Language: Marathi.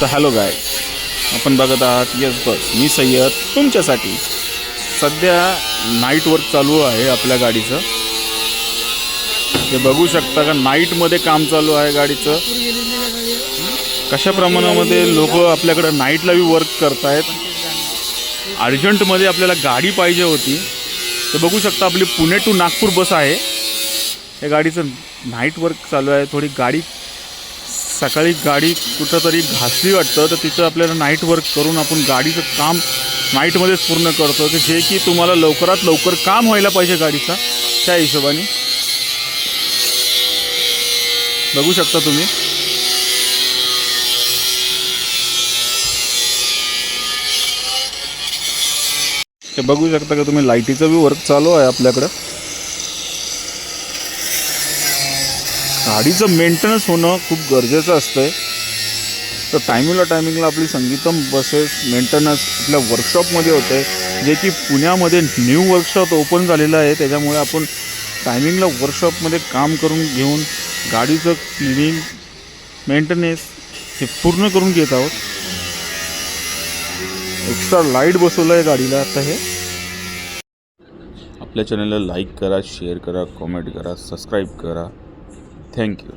तर हॅलो गाय, आपण बघत आहात यस बस. मी सय्यद तुमच्यासाठी. सध्या नाईट वर्क चालू आहे आपल्या गाडीचं. ते बघू शकता का नाईटमध्ये काम चालू आहे गाडीचं. कशा प्रमाणामध्ये लोक आपल्याकडे नाईटला बी वर्क करत आहेत. अर्जंटमध्ये आपल्याला गाडी पाहिजे होती. तर बघू शकता आपली पुणे टू नागपूर बस आहे. या गाडीचं नाईट वर्क चालू आहे. थोडी गाडी सकाळी गाडी कुठंतरी घासली वाटतं, तर तिथं आपल्याला नाईट वर्क करून आपण गाडीचं काम नाईटमध्येच पूर्ण करतो, की जे की तुम्हाला लवकरात लवकर काम व्हायला पाहिजे गाडीचा. त्या हिशोबाने बघू शकता तुम्ही. ते बघू शकता का तुम्ही, लाईटीचं बी वर्क चालू आहे आपल्याकडं. गाडीचं मेंटेनन्स होणं खूप गरजेचं असतं. तर टायमिंगला आपली संगीतम बसेस मेंटेनन्स आपल्या वर्कशॉपमध्ये होते, जे की पुण्यामध्ये न्यू वर्कशॉप ओपन झालेलं आहे. त्याच्यामुळे आपण टायमिंगला वर्कशॉपमध्ये काम करून घेऊन गाडीचं क्लिनिंग मेंटेनन्स हे पूर्ण करून घेत आहोत. एक्स्ट्रा लाईट बसवलं आहे गाडीला आता. हे आपल्या चॅनलला लाईक करा, शेअर करा, कमेंट करा, सबस्क्राईब करा. थँक्यू.